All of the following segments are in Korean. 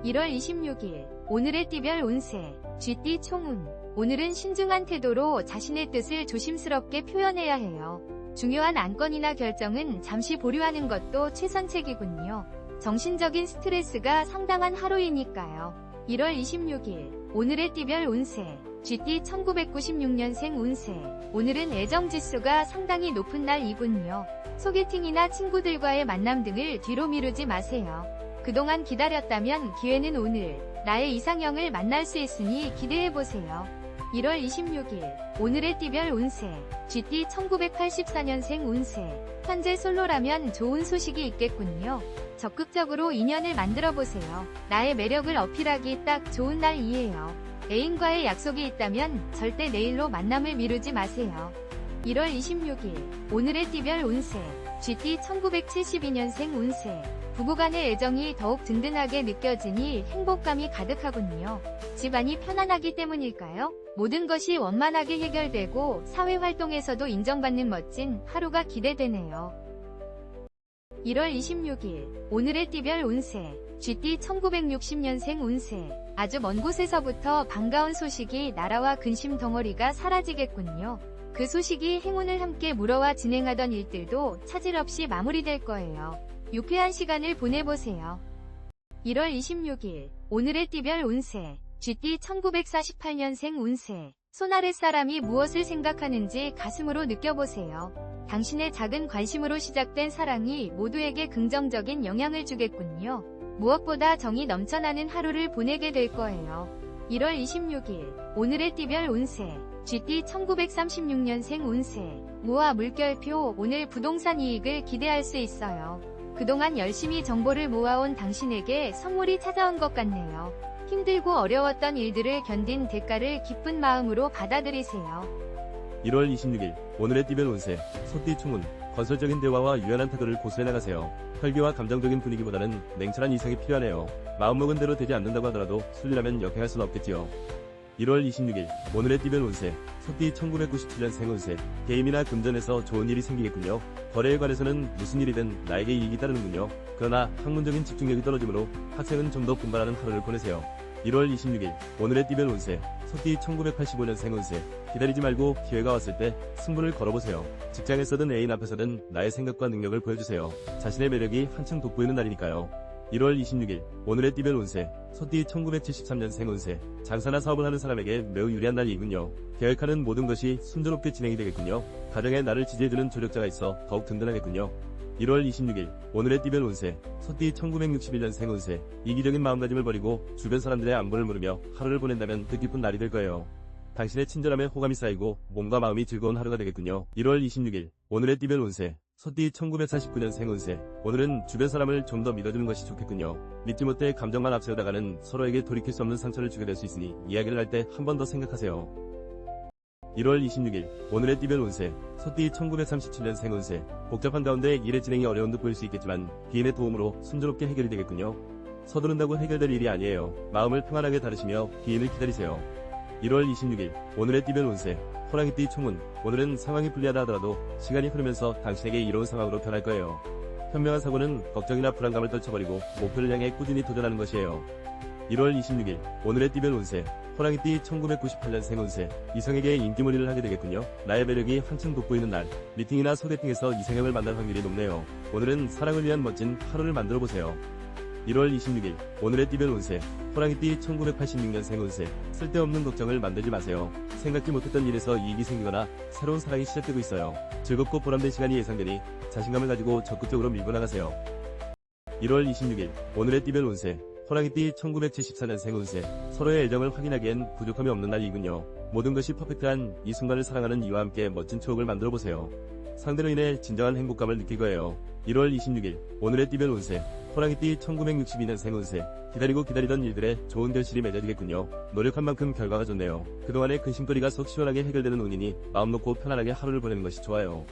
1월 26일 오늘의 띠별 운세 쥐띠 총운. 오늘은 신중한 태도로 자신의 뜻을 조심스럽게 표현해야 해요. 중요한 안건이나 결정은 잠시 보류하는 것도 최선책이군요. 정신적인 스트레스가 상당한 하루이니까요. 1월 26일 오늘의 띠별 운세 쥐띠 1996년생 운세. 오늘은 애정지수가 상당히 높은 날이군요. 소개팅이나 친구들과의 만남 등을 뒤로 미루지 마세요. 그동안 기다렸다면 기회는 오늘 나의 이상형을 만날 수 있으니 기대해보세요. 1월 26일 오늘의 띠별 운세 쥐띠 1984년생 운세. 현재 솔로라면 좋은 소식이 있겠군요. 적극적으로 인연을 만들어보세요. 나의 매력을 어필하기 딱 좋은 날이에요. 애인과의 약속이 있다면 절대 내일로 만남을 미루지 마세요. 1월 26일 오늘의 띠별 운세 쥐띠 1972년생 운세. 부부간의 애정이 더욱 든든하게 느껴지니 행복감이 가득하군요. 집안이 편안하기 때문일까요? 모든 것이 원만하게 해결되고 사회활동에서도 인정받는 멋진 하루가 기대되네요. 1월 26일 오늘의 띠별 운세 쥐띠 1960년생 운세. 아주 먼 곳에서부터 반가운 소식이 날아와 근심 덩어리가 사라지겠군요. 그 소식이 행운을 함께 물어와 진행하던 일들도 차질 없이 마무리될 거예요. 유쾌한 시간을 보내보세요. 1월 26일 오늘의 띠별 운세 쥐띠 1948년생 운세. 손 아랫사람이 무엇을 생각하는지 가슴으로 느껴보세요. 당신의 작은 관심으로 시작된 사랑이 모두에게 긍정적인 영향을 주겠군요. 무엇보다 정이 넘쳐나는 하루를 보내게 될 거예요. 1월 26일 오늘의 띠별 운세 쥐띠 1936년생 운세. 무와 물결표. 오늘 부동산 이익을 기대할 수 있어요. 그동안 열심히 정보를 모아온 당신에게 선물이 찾아온 것 같네요. 힘들고 어려웠던 일들을 견딘 대가를 기쁜 마음으로 받아들이세요. 1월 26일 오늘의 띠별 운세 소띠 총운. 건설적인 대화와 유연한 태도를 고수해 나가세요. 혈기와 감정적인 분위기보다는 냉철한 이성이 필요하네요. 마음먹은 대로 되지 않는다고 하더라도 순리라면 역행할 수는 없겠지요. 1월 26일 오늘의 띠별 운세 소띠 1997년생 운세. 게임이나 금전에서 좋은 일이 생기겠군요. 거래에 관해서는 무슨 일이든 나에게 이익이 따르는군요. 그러나 학문적인 집중력이 떨어지므로 학생은 좀 더 분발하는 하루를 보내세요. 1월 26일 오늘의 띠별 운세 소띠 1985년생 운세. 기다리지 말고 기회가 왔을 때 승부를 걸어보세요. 직장에서든 애인 앞에서든 나의 생각과 능력을 보여주세요. 자신의 매력이 한층 돋보이는 날이니까요. 1월 26일 오늘의 띠별 운세 소띠 1973년생 운세. 장사나 사업을 하는 사람에게 매우 유리한 날이군요. 계획하는 모든 것이 순조롭게 진행이 되겠군요. 가정에 나를 지지해주는 조력자가 있어 더욱 든든하겠군요. 1월 26일 오늘의 띠별 운세 소띠 1961년생 운세. 이기적인 마음가짐을 버리고 주변 사람들의 안부를 물으며 하루를 보낸다면 뜻깊은 날이 될 거예요. 당신의 친절함에 호감이 쌓이고 몸과 마음이 즐거운 하루가 되겠군요. 1월 26일 오늘의 띠별 운세 소띠 1949년생 운세. 오늘은 주변 사람을 좀 더 믿어주는 것이 좋겠군요. 믿지 못해 감정만 앞세우다가는 서로에게 돌이킬 수 없는 상처를 주게 될 수 있으니 이야기를 할 때 한 번 더 생각하세요. 1월 26일 오늘의 띠별 운세 소띠 1937년생 운세. 복잡한 가운데 일의 진행이 어려운 듯 보일 수 있겠지만 기인의 도움으로 순조롭게 해결이 되겠군요. 서두른다고 해결될 일이 아니에요. 마음을 평안하게 다루시며 기인을 기다리세요. 1월 26일 오늘의 띠별 운세 호랑이띠 총운. 오늘은 상황이 불리하다 하더라도 시간이 흐르면서 당신에게 이로운 상황으로 변할 거예요. 현명한 사고는 걱정이나 불안감을 떨쳐버리고 목표를 향해 꾸준히 도전하는 것이에요. 1월 26일 오늘의 띠별 운세 호랑이띠 1998년생 운세. 이성에게 인기몰이를 하게 되겠군요. 나의 매력이 한층 돋보이는 날. 미팅이나 소개팅에서 이상형을 만날 확률이 높네요. 오늘은 사랑을 위한 멋진 하루를 만들어보세요. 1월 26일 오늘의 띠별 운세 호랑이띠 1986년생 운세. 쓸데없는 걱정을 만들지 마세요. 생각지 못했던 일에서 이익이 생기거나 새로운 사랑이 시작되고 있어요. 즐겁고 보람된 시간이 예상되니 자신감을 가지고 적극적으로 밀고 나가세요. 1월 26일 오늘의 띠별 운세 호랑이띠 1974년생 운세. 서로의 애정을 확인하기엔 부족함이 없는 날이군요. 모든 것이 퍼펙트한 이 순간을 사랑하는 이와 함께 멋진 추억을 만들어보세요. 상대로 인해 진정한 행복감을 느낄 거예요. 1월 26일 오늘의 띠별 운세 호랑이띠 1962년생 운세. 기다리고 기다리던 일들에 좋은 결실이 맺어지겠군요. 노력한 만큼 결과가 좋네요. 그동안의 근심거리가 속 시원하게 해결되는 운이니 마음 놓고 편안하게 하루를 보내는 것이 좋아요.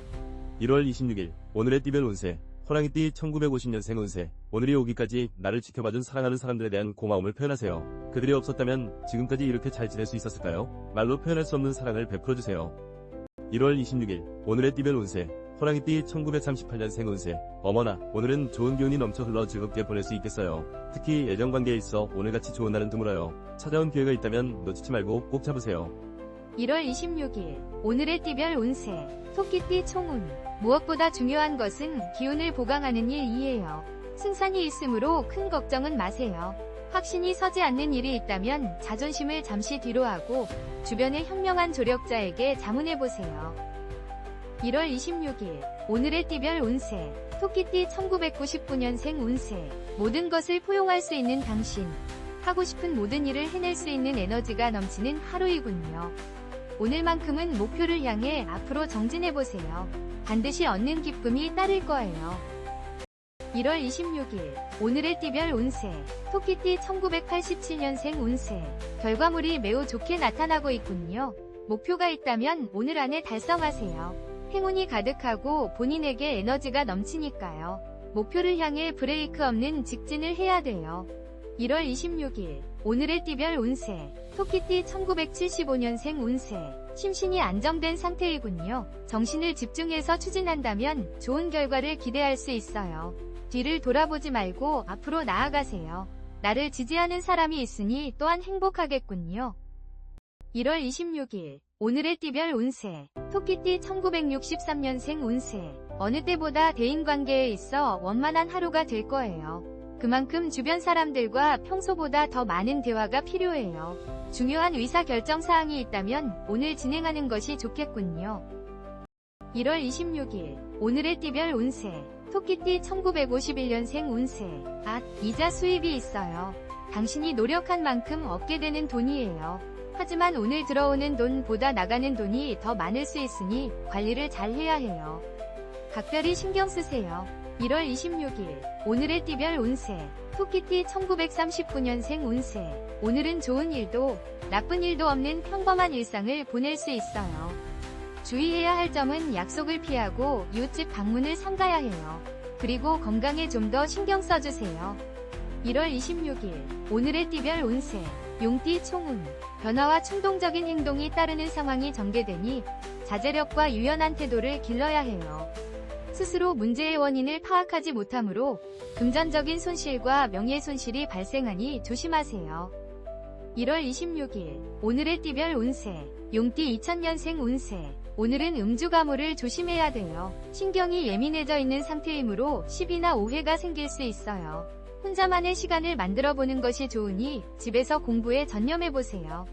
1월 26일 오늘의 띠별 운세 호랑이띠 1950년생 운세. 오늘이 오기까지 나를 지켜봐준 사랑하는 사람들에 대한 고마움을 표현하세요. 그들이 없었다면 지금까지 이렇게 잘 지낼 수 있었을까요? 말로 표현할 수 없는 사랑을 베풀어주세요. 1월 26일 오늘의 띠별 운세 호랑이띠 1938년생 운세. 어머나, 오늘은 좋은 기운이 넘쳐 흘러 즐겁게 보낼 수 있겠어요. 특히 애정관계에 있어 오늘같이 좋은 날은 드물어요. 찾아온 기회가 있다면 놓치지 말고 꼭 잡으세요. 1월 26일 오늘의 띠별 운세. 토끼띠 총운. 무엇보다 중요한 것은 기운을 보강하는 일이에요. 승산이 있으므로 큰 걱정은 마세요. 확신이 서지 않는 일이 있다면 자존심을 잠시 뒤로 하고 주변의 현명한 조력자에게 자문해보세요. 1월 26일 오늘의 띠별 운세. 토끼띠 1999년생 운세. 모든 것을 포용할 수 있는 당신. 하고 싶은 모든 일을 해낼 수 있는 에너지가 넘치는 하루이군요. 오늘만큼은 목표를 향해 앞으로 정진해보세요. 반드시 얻는 기쁨이 따를 거예요. 1월 26일 오늘의 띠별 운세. 토끼띠 1987년생 운세. 결과물이 매우 좋게 나타나고 있군요. 목표가 있다면 오늘 안에 달성하세요. 행운이 가득하고 본인에게 에너지가 넘치니까요. 목표를 향해 브레이크 없는 직진을 해야 돼요. 1월 26일 오늘의 띠별 운세. 토끼띠 1975년생 운세. 심신이 안정된 상태이군요. 정신을 집중해서 추진한다면 좋은 결과를 기대할 수 있어요. 뒤를 돌아보지 말고 앞으로 나아가세요. 나를 지지하는 사람이 있으니 또한 행복하겠군요. 1월 26일 오늘의 띠별 운세. 토끼띠 1963년생 운세. 어느 때보다 대인관계에 있어 원만한 하루가 될 거예요. 그만큼 주변 사람들과 평소보다 더 많은 대화가 필요해요. 중요한 의사결정사항이 있다면 오늘 진행하는 것이 좋겠군요. 1월 26일 오늘의 띠별 운세. 토끼띠 1951년생 운세. 이자 수입이 있어요. 당신이 노력한 만큼 얻게 되는 돈이에요. 하지만 오늘 들어오는 돈보다 나가는 돈이 더 많을 수 있으니 관리를 잘 해야 해요. 각별히 신경 쓰세요. 1월 26일 오늘의 띠별 운세. 토끼띠 1939년생 운세. 오늘은 좋은 일도 나쁜 일도 없는 평범한 일상을 보낼 수 있어요. 주의해야 할 점은 약속을 피하고 이웃집 방문을 삼가야 해요. 그리고 건강에 좀 더 신경 써주세요. 1월 26일 오늘의 띠별 운세. 용띠 총운. 변화와 충동적인 행동이 따르는 상황이 전개되니 자제력과 유연한 태도를 길러야 해요. 스스로 문제의 원인을 파악하지 못하므로 금전적인 손실과 명예손실이 발생하니 조심하세요. 1월 26일 오늘의 띠별 운세. 용띠 2000년생 운세. 오늘은 음주가물을 조심해야 돼요. 신경이 예민해져 있는 상태이므로 시비나 오해가 생길 수 있어요. 혼자만의 시간을 만들어보는 것이 좋으니 집에서 공부에 전념해보세요.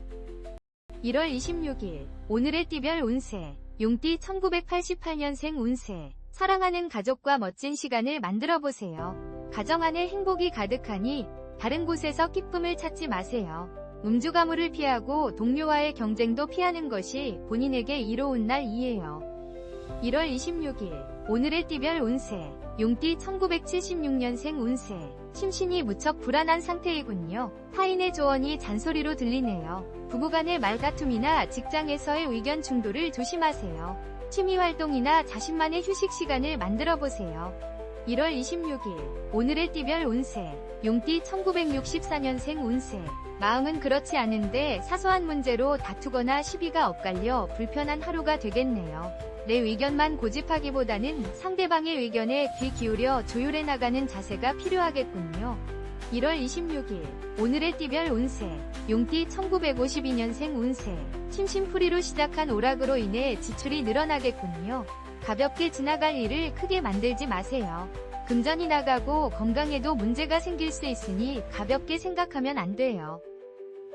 1월 26일 오늘의 띠별 운세. 용띠 1988년생 운세. 사랑하는 가족과 멋진 시간을 만들어보세요. 가정 안에 행복이 가득하니 다른 곳에서 기쁨을 찾지 마세요. 음주가물을 피하고 동료와의 경쟁도 피하는 것이 본인에게 이로운 날이에요. 1월 26일 오늘의 띠별 운세. 용띠 1976년생 운세. 심신이 무척 불안한 상태이군요. 타인의 조언이 잔소리로 들리네요. 부부간의 말다툼이나 직장에서의 의견 충돌을 조심하세요. 취미활동이나 자신만의 휴식 시간을 만들어보세요. 1월 26일 오늘의 띠별 운세. 용띠 1964년생 운세. 마음은 그렇지 않은데 사소한 문제로 다투거나 시비가 엇갈려 불편한 하루가 되겠네요. 내 의견만 고집하기보다는 상대방의 의견에 귀 기울여 조율해 나가는 자세가 필요하겠군요. 1월 26일 오늘의 띠별 운세. 용띠 1952년생 운세. 심심풀이로 시작한 오락으로 인해 지출이 늘어나겠군요. 가볍게 지나갈 일을 크게 만들지 마세요. 금전이 나가고 건강에도 문제가 생길 수 있으니 가볍게 생각하면 안 돼요.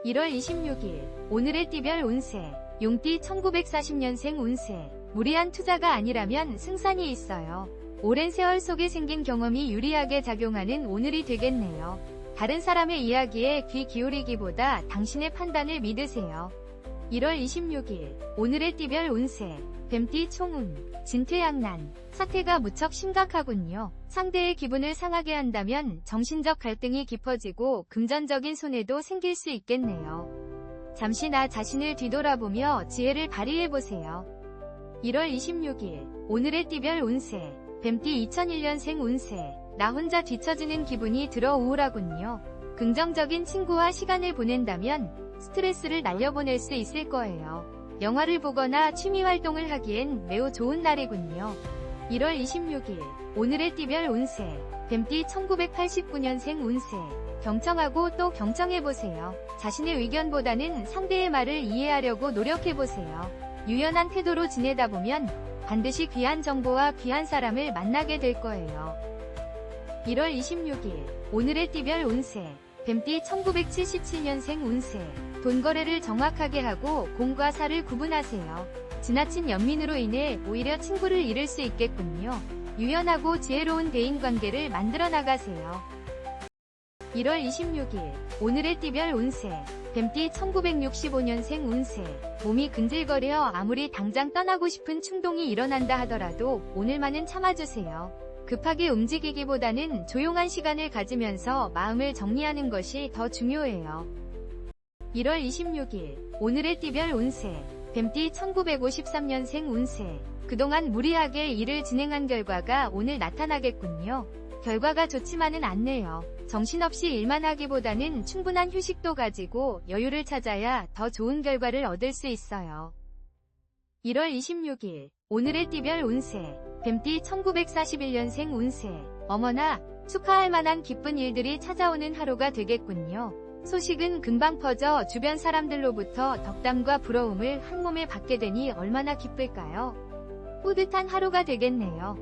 1월 26일 오늘의 띠별 운세. 용띠 1940년생 운세. 무리한 투자가 아니라면 승산이 있어요. 오랜 세월 속에 생긴 경험이 유리하게 작용하는 오늘이 되겠네요. 다른 사람의 이야기에 귀 기울이기보다 당신의 판단을 믿으세요. 1월 26일 오늘의 띠별 운세. 뱀띠 총운. 진퇴양난. 사태가 무척 심각하군요. 상대의 기분을 상하게 한다면 정신적 갈등이 깊어지고 금전적인 손해도 생길 수 있겠네요. 잠시 나 자신을 뒤돌아보며 지혜를 발휘해보세요. 1월 26일 오늘의 띠별 운세. 뱀띠 2001년생 운세. 나 혼자 뒤처지는 기분이 들어 우울하군요. 긍정적인 친구와 시간을 보낸다면 스트레스를 날려보낼 수 있을 거예요. 영화를 보거나 취미활동을 하기엔 매우 좋은 날이군요. 1월 26일 오늘의 띠별 운세 뱀띠 1989년생 운세 경청하고 또 경청해보세요. 자신의 의견보다는 상대의 말을 이해하려고 노력해보세요. 유연한 태도로 지내다 보면 반드시 귀한 정보와 귀한 사람을 만나게 될 거예요. 1월 26일 오늘의 띠별 운세 뱀띠 1977년생 운세 돈 거래를 정확하게 하고 공과 사를 구분하세요. 지나친 연민으로 인해 오히려 친구를 잃을 수 있겠군요. 유연하고 지혜로운 대인관계를 만들어 나가세요. 1월 26일 오늘의 띠별 운세 뱀띠 1965년생 운세 몸이 근질거려 아무리 당장 떠나고 싶은 충동이 일어난다 하더라도 오늘만은 참아주세요. 급하게 움직이기보다는 조용한 시간을 가지면서 마음을 정리하는 것이 더 중요해요. 1월 26일 오늘의 띠별 운세 뱀띠 1953년생 운세 그동안 무리하게 일을 진행한 결과가 오늘 나타나겠군요. 결과가 좋지만은 않네요. 정신없이 일만 하기보다는 충분한 휴식도 가지고 여유를 찾아야 더 좋은 결과를 얻을 수 있어요. 1월 26일 오늘의 띠별 운세 뱀띠 1941년생 운세 어머나 축하할 만한 기쁜 일들이 찾아오는 하루가 되겠군요. 소식은 금방 퍼져 주변 사람들로부터 덕담과 부러움을 한몸에 받게 되니 얼마나 기쁠까요? 뿌듯한 하루가 되겠네요.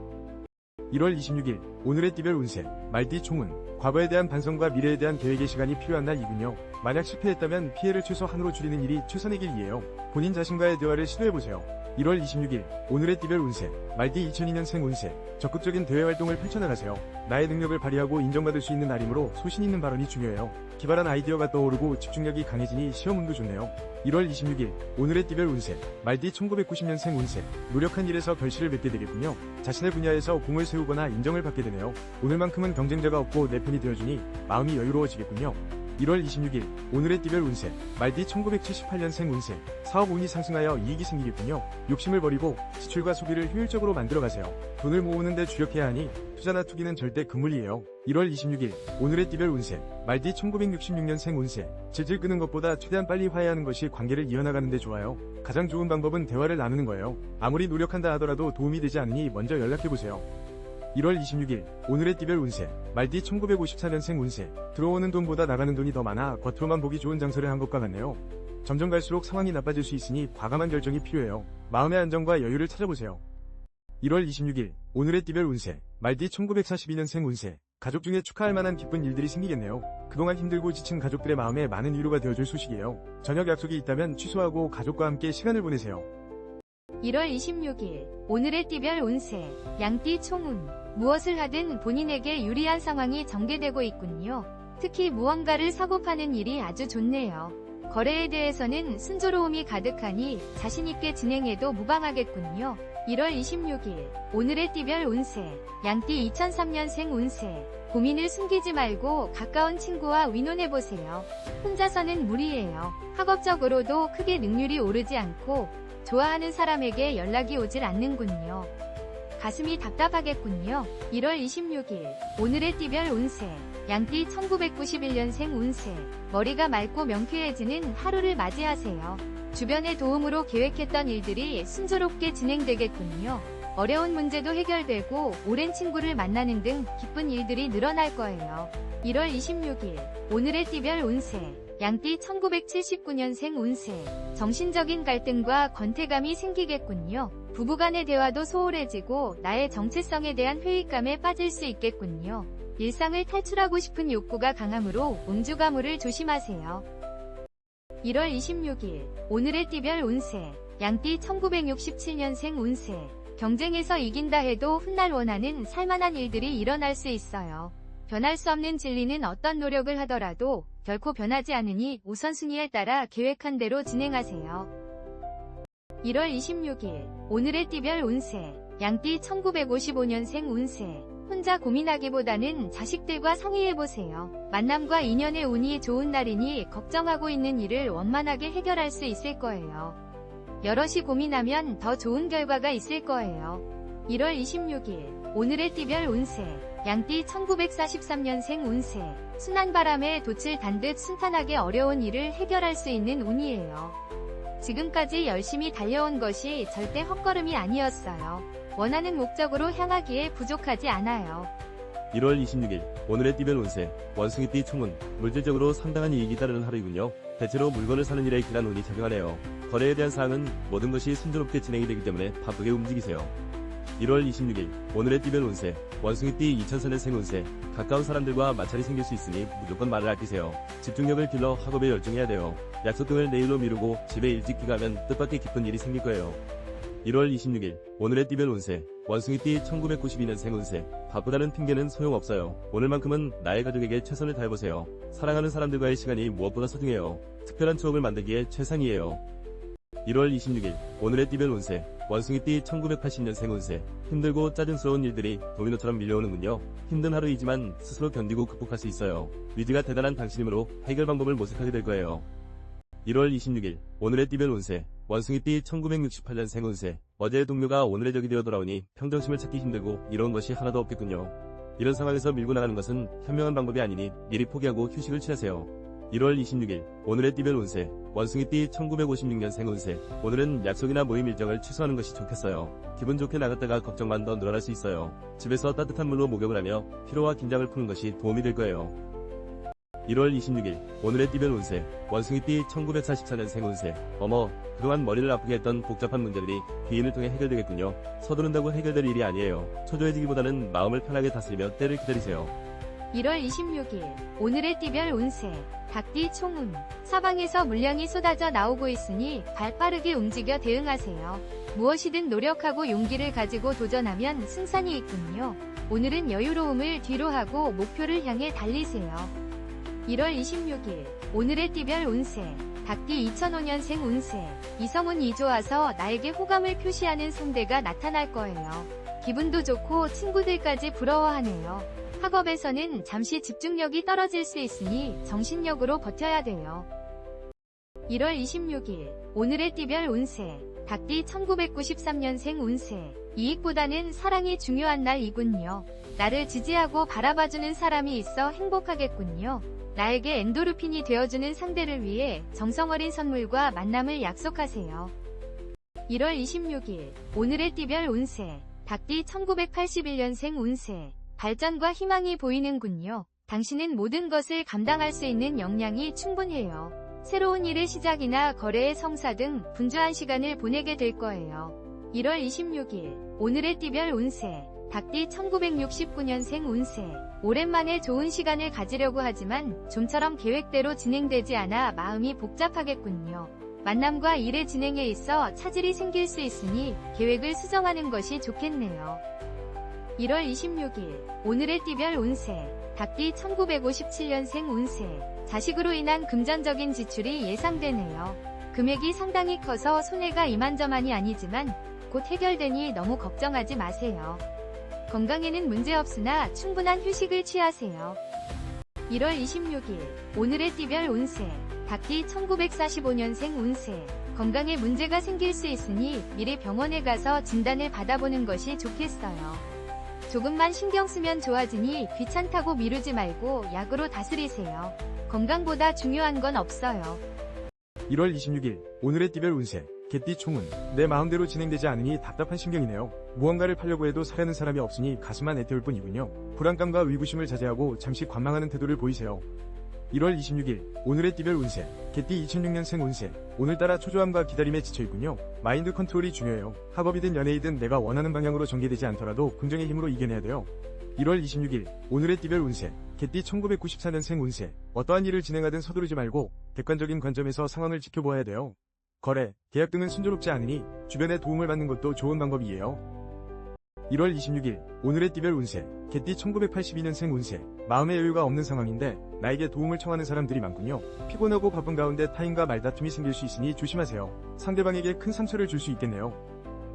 1월 26일 오늘의 띠별 운세 말띠 총운 과거에 대한 반성과 미래에 대한 계획의 시간이 필요한 날이군요. 만약 실패했다면 피해를 최소한으로 줄이는 일이 최선의 길이에요. 본인 자신과의 대화를 시도해보세요. 1월 26일 오늘의 띠별 운세 말띠 2002년생 운세 적극적인 대외 활동을 펼쳐나가세요. 나의 능력을 발휘하고 인정받을 수 있는 날이므로 소신 있는 발언이 중요해요. 기발한 아이디어가 떠오르고 집중력이 강해지니 시험운도 좋네요. 1월 26일 오늘의 띠별 운세 말띠 1990년생 운세 노력한 일에서 결실을 맺게 되겠군요. 자신의 분야에서 공을 세우거나 인정을 받게 되네요. 오늘만큼은 경쟁자가 없고 내 편이 되어주니 마음이 여유로워지겠군요. 1월 26일 오늘의 띠별 운세 말띠 1978년생 운세 사업 운이 상승하여 이익이 생기겠군요. 욕심을 버리고 지출과 소비를 효율적으로 만들어가세요. 돈을 모으는데 주력해야 하니 투자나 투기는 절대 금물이에요. 1월 26일 오늘의 띠별 운세 말띠 1966년생 운세 질질 끄는 것보다 최대한 빨리 화해하는 것이 관계를 이어나가는 데 좋아요. 가장 좋은 방법은 대화를 나누는 거예요. 아무리 노력한다 하더라도 도움이 되지 않으니 먼저 연락해보세요. 1월 26일 오늘의 띠별 운세 말띠 1954년생 운세 들어오는 돈보다 나가는 돈이 더 많아 겉으로만 보기 좋은 장소를 한 것과 같네요. 점점 갈수록 상황이 나빠질 수 있으니 과감한 결정이 필요해요. 마음의 안정과 여유를 찾아보세요. 1월 26일 오늘의 띠별 운세 말띠 1942년생 운세 가족 중에 축하할 만한 기쁜 일들이 생기겠네요. 그동안 힘들고 지친 가족들의 마음에 많은 위로가 되어줄 소식이에요. 저녁 약속이 있다면 취소하고 가족과 함께 시간을 보내세요. 1월 26일 오늘의 띠별 운세 양띠 총운 무엇을 하든 본인에게 유리한 상황이 전개되고 있군요. 특히 무언가를 사고 파는 일이 아주 좋네요. 거래에 대해서는 순조로움이 가득하니 자신있게 진행해도 무방하겠군요. 1월 26일 오늘의 띠별 운세 양띠 2003년생 운세 고민을 숨기지 말고 가까운 친구와 의논해보세요. 혼자서는 무리예요. 학업적으로도 크게 능률이 오르지 않고 좋아하는 사람에게 연락이 오질 않는군요. 가슴이 답답하겠군요. 1월 26일 오늘의 띠별 운세 양띠 1991년생 운세 머리가 맑고 명쾌해지는 하루를 맞이하세요. 주변의 도움으로 계획했던 일들이 순조롭게 진행되겠군요. 어려운 문제도 해결되고 오랜 친구를 만나는 등 기쁜 일들이 늘어날 거예요. 1월 26일 오늘의 띠별 운세 양띠 1979년생 운세 정신적인 갈등과 권태감이 생기겠군요. 부부간의 대화도 소홀해지고 나의 정체성에 대한 회의감에 빠질 수 있겠군요. 일상을 탈출하고 싶은 욕구가 강하므로 음주가물을 조심하세요. 1월 26일 오늘의 띠별 운세 양띠 1967년생 운세 경쟁에서 이긴다 해도 훗날 원하는 살만한 일들이 일어날 수 있어요. 변할 수 없는 진리는 어떤 노력을 하더라도 결코 변하지 않으니 우선순위에 따라 계획한 대로 진행하세요. 1월 26일 오늘의 띠별 운세 양띠 1955년생 운세 혼자 고민하기보다는 자식들과 상의해보세요. 만남과 인연의 운이 좋은 날이니 걱정하고 있는 일을 원만하게 해결할 수 있을 거예요. 여럿이 고민하면 더 좋은 결과가 있을 거예요. 1월 26일 오늘의 띠별 운세 양띠 1943년생 운세 순한 바람에 돛을 단 듯 순탄하게 어려운 일을 해결할 수 있는 운이에요. 지금까지 열심히 달려온 것이 절대 헛걸음이 아니었어요. 원하는 목적으로 향하기에 부족하지 않아요. 1월 26일 오늘의 띠별 운세 원숭이띠 총운 물질적으로 상당한 이익이 따르는 하루이군요. 대체로 물건을 사는 일에 길한 운이 작용하네요. 거래에 대한 사항은 모든 것이 순조롭게 진행이 되기 때문에 바쁘게 움직이세요. 1월 26일 오늘의 띠별 운세 원숭이띠 2000년생 운세 가까운 사람들과 마찰이 생길 수 있으니 무조건 말을 아끼세요. 집중력을 길러 학업에 열중해야 돼요. 약속 등을 내일로 미루고 집에 일찍 귀가하면 뜻밖의 기쁜 일이 생길 거예요. 1월 26일 오늘의 띠별 운세 원숭이띠 1992년생 운세 바쁘다는 핑계는 소용없어요. 오늘만큼은 나의 가족에게 최선을 다해보세요. 사랑하는 사람들과의 시간이 무엇보다 소중해요. 특별한 추억을 만들기에 최상이에요. 1월 26일 오늘의 띠별 운세 원숭이띠 1980년생 운세 힘들고 짜증스러운 일들이 도미노처럼 밀려오는군요. 힘든 하루이지만 스스로 견디고 극복할 수 있어요. 위기가 대단한 당신이므로 해결 방법을 모색하게 될 거예요. 1월 26일 오늘의 띠별 운세 원숭이띠 1968년생 운세 어제의 동료가 오늘의 적이 되어 돌아오니 평정심을 찾기 힘들고 이로운 것이 하나도 없겠군요. 이런 상황에서 밀고 나가는 것은 현명한 방법이 아니니 미리 포기하고 휴식을 취하세요. 1월 26일 오늘의 띠별 운세 원숭이띠 1956년생 운세 오늘은 약속이나 모임 일정을 취소하는 것이 좋겠어요. 기분 좋게 나갔다가 걱정만 더 늘어날 수 있어요. 집에서 따뜻한 물로 목욕을 하며 피로와 긴장을 푸는 것이 도움이 될 거예요. 1월 26일 오늘의 띠별 운세 원숭이띠 1944년생 운세 어머 그동안 머리를 아프게 했던 복잡한 문제들이 귀인을 통해 해결되겠군요. 서두른다고 해결될 일이 아니에요. 초조해지기보다는 마음을 편하게 다스리며 때를 기다리세요. 1월 26일 오늘의 띠별 운세 닭띠 총운 사방에서 물량이 쏟아져 나오고 있으니 발빠르게 움직여 대응하세요. 무엇이든 노력하고 용기를 가지고 도전하면 승산이 있군요. 오늘은 여유로움을 뒤로 하고 목표를 향해 달리세요. 1월 26일 오늘의 띠별 운세 닭띠 2005년생 운세 이성운이 좋아서 나에게 호감을 표시하는 상대가 나타날 거예요. 기분도 좋고 친구들까지 부러워하네요. 학업에서는 잠시 집중력이 떨어질 수 있으니 정신력으로 버텨야 돼요. 1월 26일 오늘의 띠별 운세 닭띠 1993년생 운세 이익보다는 사랑이 중요한 날이군요. 나를 지지하고 바라봐주는 사람이 있어 행복하겠군요. 나에게 엔도르핀이 되어주는 상대를 위해 정성어린 선물과 만남을 약속하세요. 1월 26일 오늘의 띠별 운세 닭띠 1981년생 운세 발전과 희망이 보이는군요. 당신은 모든 것을 감당할 수 있는 역량이 충분해요. 새로운 일의 시작이나 거래의 성사 등 분주한 시간을 보내게 될 거예요. 1월 26일 오늘의 띠별 운세 닭띠 1969년생 운세 오랜만에 좋은 시간을 가지려고 하지만 좀처럼 계획대로 진행되지 않아 마음이 복잡하겠군요. 만남과 일의 진행에 있어 차질이 생길 수 있으니 계획을 수정하는 것이 좋겠네요. 1월 26일 오늘의 띠별 운세 닭띠 1957년생 운세 자식으로 인한 금전적인 지출이 예상되네요. 금액이 상당히 커서 손해가 이만저만이 아니지만 곧 해결되니 너무 걱정하지 마세요. 건강에는 문제없으나 충분한 휴식을 취하세요. 1월 26일 오늘의 띠별 운세 닭띠 1945년생 운세 건강에 문제가 생길 수 있으니 미리 병원에 가서 진단을 받아보는 것이 좋겠어요. 조금만 신경 쓰면 좋아지니 귀찮다고 미루지 말고 약으로 다스리세요. 건강보다 중요한 건 없어요. 1월 26일 오늘의 띠별 운세 개띠 총운 내 마음대로 진행되지 않으니 답답한 신경이네요. 무언가를 팔려고 해도 사려는 사람이 없으니 가슴만 애태울 뿐이군요. 불안감과 의구심을 자제하고 잠시 관망하는 태도를 보이세요. 1월 26일 오늘의 띠별 운세 개띠 2006년생 운세 오늘따라 초조함과 기다림에 지쳐있군요. 마인드 컨트롤이 중요해요. 학업이든 연애이든 내가 원하는 방향으로 전개되지 않더라도 긍정의 힘으로 이겨내야 돼요. 1월 26일 오늘의 띠별 운세 개띠 1994년생 운세 어떠한 일을 진행하든 서두르지 말고 객관적인 관점에서 상황을 지켜보아야 돼요. 거래, 계약 등은 순조롭지 않으니 주변의 도움을 받는 것도 좋은 방법이에요. 1월 26일 오늘의 띠별 운세 개띠 1982년생 운세 마음의 여유가 없는 상황인데 나에게 도움을 청하는 사람들이 많군요. 피곤하고 바쁜 가운데 타인과 말다툼이 생길 수 있으니 조심하세요. 상대방에게 큰 상처를 줄 수 있겠네요.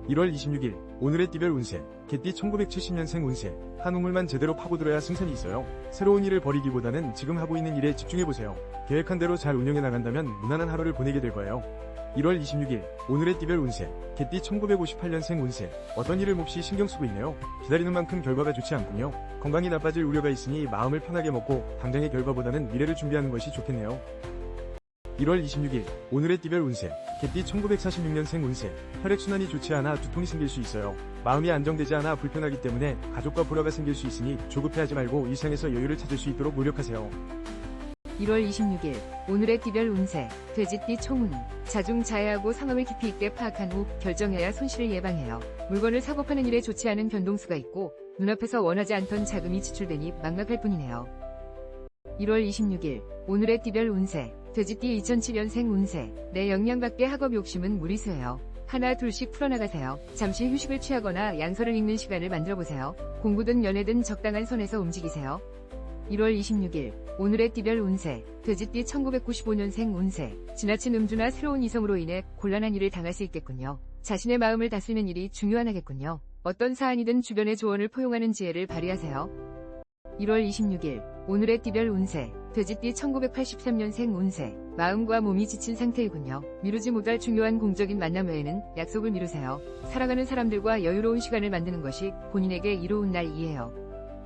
1월 26일 오늘의 띠별 운세 개띠 1970년생 운세 한 우물만 제대로 파고들어야 승산이 있어요. 새로운 일을 벌이기보다는 지금 하고 있는 일에 집중해보세요. 계획한 대로 잘 운영해 나간다면 무난한 하루를 보내게 될 거예요. 1월 26일 오늘의 띠별 운세 개띠 1958년생 운세 어떤 일을 몹시 신경 쓰고 있네요. 기다리는 만큼 결과가 좋지 않군요. 건강이 나빠질 우려가 있으니 마음을 편하게 먹고 당장의 결과보다는 미래를 준비하는 것이 좋겠네요. 1월 26일 오늘의 띠별 운세 개띠 1946년생 운세 혈액순환이 좋지 않아 두통이 생길 수 있어요. 마음이 안정되지 않아 불편하기 때문에 가족과 불화가 생길 수 있으니 조급해하지 말고 일상에서 여유를 찾을 수 있도록 노력하세요. 1월 26일 오늘의 띠별 운세 돼지띠 총운 자중자애하고 상황을 깊이 있게 파악한 후 결정해야 손실을 예방해요. 물건을 사고 파는 일에 좋지 않은 변동수가 있고 눈앞에서 원하지 않던 자금이 지출되니 막막할 뿐이네요. 1월 26일 오늘의 띠별 운세 돼지띠 2007년생 운세 내 역량밖에 학업 욕심은 무리수예요. 하나 둘씩 풀어나가세요. 잠시 휴식을 취하거나 양서를 읽는 시간을 만들어보세요. 공부든 연애든 적당한 선에서 움직이세요. 1월 26일 오늘의 띠별 운세 돼지띠 1995년생 운세 지나친 음주나 새로운 이성으로 인해 곤란한 일을 당할 수 있겠군요. 자신의 마음을 다스리는 일이 중요한 하겠군요. 어떤 사안이든 주변의 조언을 포용하는 지혜를 발휘하세요. 1월 26일 오늘의 띠별 운세 돼지띠 1983년생 운세 마음과 몸이 지친 상태이군요. 미루지 못할 중요한 공적인 만남 외에는 약속을 미루세요. 사랑하는 사람들과 여유로운 시간을 만드는 것이 본인에게 이로운 날이에요.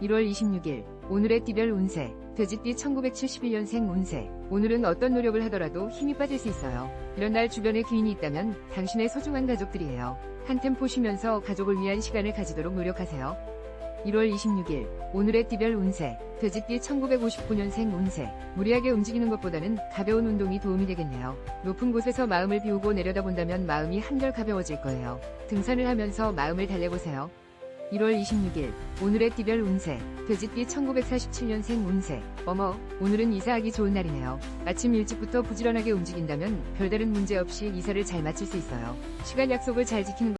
1월 26일 오늘의 띠별 운세 돼지띠 1971년생 운세 오늘은 어떤 노력을 하더라도 힘이 빠질 수 있어요. 이런 날 주변에 귀인이 있다면 당신의 소중한 가족들이에요. 한 템포 쉬면서 가족을 위한 시간을 가지도록 노력하세요. 1월 26일 오늘의 띠별 운세 돼지띠 1959년생 운세 무리하게 움직이는 것보다는 가벼운 운동이 도움이 되겠네요. 높은 곳에서 마음을 비우고 내려다본다면 마음이 한결 가벼워질 거예요. 등산을 하면서 마음을 달래보세요. 1월 26일 오늘의 띠별 운세 돼지띠 1947년생 운세 어머 오늘은 이사하기 좋은 날이네요. 아침 일찍부터 부지런하게 움직인다면 별다른 문제 없이 이사를 잘 마칠 수 있어요. 시간 약속을 잘 지키는